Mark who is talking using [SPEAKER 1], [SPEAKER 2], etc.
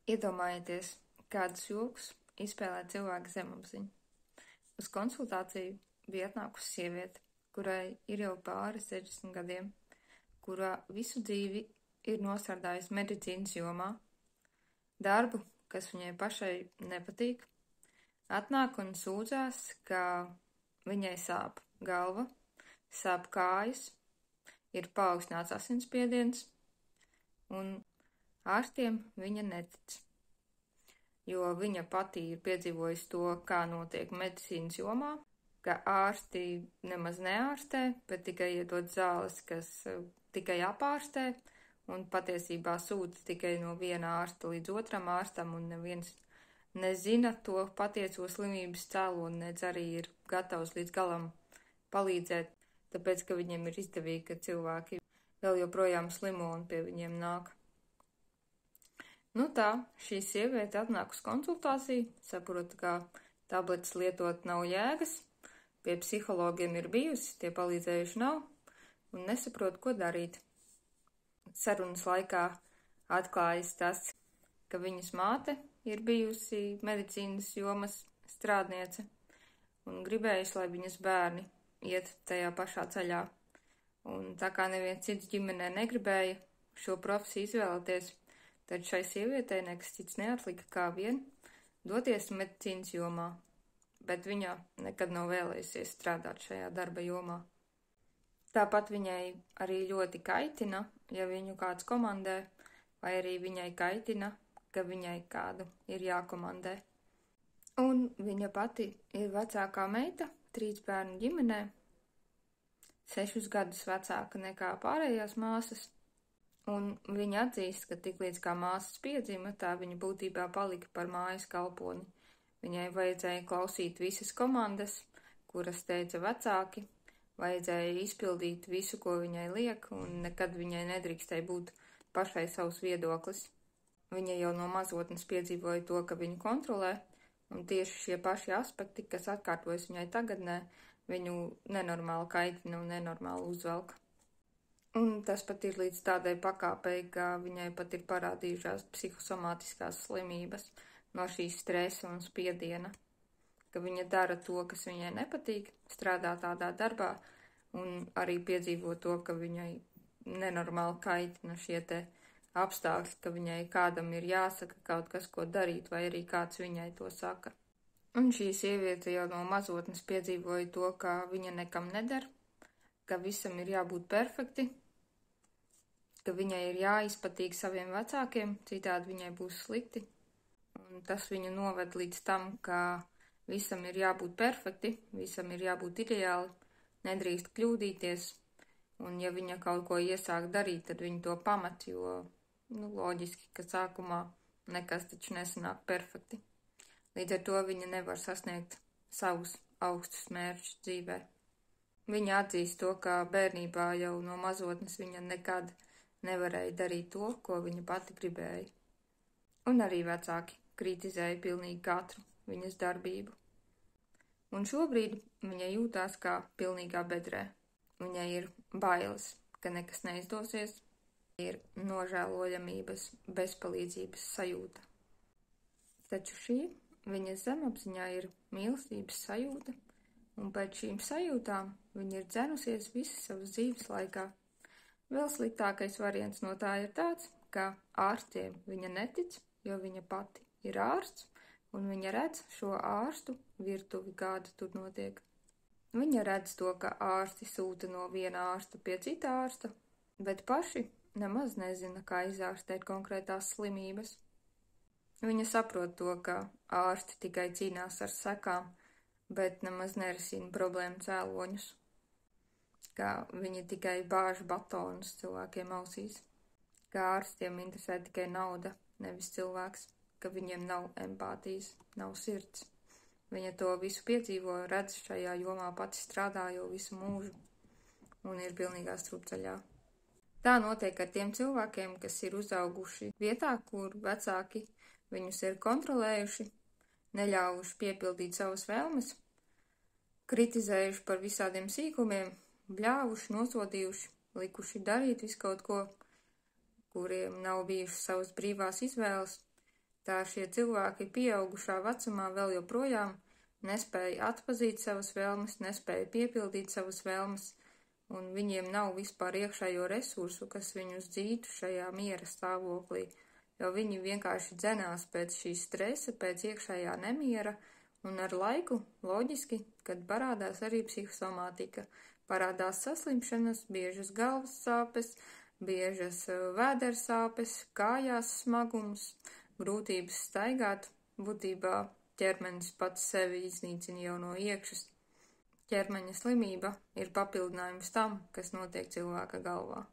[SPEAKER 1] Iedomājieties, kādus joks izspēlē cilvēka zemapziņa. Uz konsultāciju bija atnākusi sieviete, kurai ir jau pāri 60 gadiem, kurā visu dzīvi ir nosardājusi medicīnas jomā, darbu, kas viņai pašai nepatīk, atnāk un sūdzās, ka viņai sāp galva, sāp kājas, ir paaugstināts asinsspiediens, un ārstiem viņa netic, jo viņa pati ir piedzīvojusi to, kā notiek medicīnas jomā, ka ārsti nemaz neārstē, bet tikai iedod zāles, kas tikai apārstē, un patiesībā sūta tikai no viena ārsta līdz otram ārstam, un neviens nezina to patieso slimības cēloni, nedz arī ir gatavs līdz galam palīdzēt, tāpēc, ka viņiem ir izdevīgi, ka cilvēki vēl joprojām slimo un pie viņiem nāk. Nu tā, šī sieviete atnāk uz konsultāciju, saprota, ka tabletes lietot nav jēgas, pie psihologiem ir bijusi, tie palīdzējuši nav, un nesaprot, ko darīt. Sarunas laikā atklājas tas, ka viņas māte ir bijusi medicīnas jomas strādniece un gribējusi, lai viņas bērni iet tajā pašā ceļā. Un tā kā neviens cits ģimenē negribēja šo profesiju izvēlēties, tad šai sievietei nekas cits neatlika kā vien doties medicīnas jomā, bet viņa nekad nav vēlējusies strādāt šajā darba jomā. Tāpat viņai arī ļoti kaitina, ja viņu kāds komandē, vai arī viņai kaitina, ka viņai kādu ir jākomandē. Un viņa pati ir vecākā meita 3 bērnu ģimenē, 6 gadus vecāka nekā pārējās māsas, un viņa atzīst, ka tiklīdz kā māsas piedzima, tā viņa būtībā palika par mājas kalponi. Viņai vajadzēja klausīt visas komandas, kuras teica vecāki, vajadzēja izpildīt visu, ko viņai liek, un nekad viņai nedrīkstēja būt pašai savs viedoklis. Viņa jau no mazotnes piedzīvoja to, ka viņu kontrolē, un tieši šie paši aspekti, kas atkārtojas viņai tagadnē, viņu nenormāli kaitina un nenormāli uzvelk. Un tas pat ir līdz tādai pakāpei, ka viņai pat ir parādījušās psihosomātiskās slimības no šīs stresa un spiediena, ka viņa dara to, kas viņai nepatīk, strādā tādā darbā un arī piedzīvo to, ka viņai nenormāli kaitina šie te apstākļi, ka viņai kādam ir jāsaka kaut kas, ko darīt, vai arī kāds viņai to saka. Un šī sieviete jau no mazotnes piedzīvoja to, ka viņa nekam neder, ka visam ir jābūt perfekti, ka viņai ir jāizpatīk saviem vecākiem, citādi viņai būs slikti. Un tas viņu noved līdz tam, ka visam ir jābūt perfekti, visam ir jābūt ideāli, nedrīkst kļūdīties, un ja viņa kaut ko iesāk darīt, tad viņa to pamet, jo, loģiski, ka sākumā nekas taču nesanāk perfekti. Līdz ar to viņa nevar sasniegt savus augstus mērķus dzīvē. Viņa atzīst to, ka bērnībā jau no mazotnes viņa nekad nevarēja darīt to, ko viņa pati gribēja. Un arī vecāki kritizēja pilnīgi katru viņas darbību. Un šobrīd viņa jūtās kā pilnīgā bedrē. Viņai ir bailes, ka nekas neizdosies, ir nožēlojamības, bezpalīdzības sajūta. Taču šī viņas zemapziņā ir mīlestības sajūta, un pēc šīm sajūtām viņa ir dzenusies visas savas dzīves laikā. Vēl sliktākais variants no tā ir tāds, ka ārstiem viņa netic, jo viņa pati ir ārsts, un viņa redz šo ārstu virtuvi, kāda tur notiek. Viņa redz to, ka ārsti sūta no viena ārsta pie cita ārsta, bet paši nemaz nezina, kā izārstēt konkrētās slimības. Viņa saprot to, ka ārsti tikai cīnās ar sekām, bet nemaz nerisina problēmu cēloņus, ka viņi tikai bāž batonus cilvēkiem ausīs, ka ārstiem interesē tikai nauda, nevis cilvēks, ka viņiem nav empātijas, nav sirds. Viņa to visu piedzīvo, redz šajā jomā pati strādā jau visu mūžu un ir pilnīgā strupceļā. Tā notiek ar tiem cilvēkiem, kas ir uzauguši vietā, kur vecāki viņus ir kontrolējuši, neļāvuši piepildīt savas vēlmes, kritizējuši par visādiem sīkumiem, bļāvuši, nosodījuši, likuši darīt visu kaut ko, kuriem nav bijušas savas brīvās izvēles, Tā šie cilvēki pieaugušā vecumā vēl joprojām nespēja atpazīt savas vēlmes, nespēja piepildīt savas vēlmes, un viņiem nav vispār iekšējo resursu, kas viņus dzītu šajā miera stāvoklī, jo viņi vienkārši dzenās pēc šīs stresa, pēc iekšējā nemiera, un ar laiku, loģiski, kad parādās arī psihosomātika, parādās saslimšanas, biežas galvas sāpes, biežas vēdersāpes, kājās smagums, grūtības staigāt, būtībā ķermenis pats sevi iznīcina jau no iekšas. Ķermeņa slimība ir papildinājums tam, kas notiek cilvēka galvā.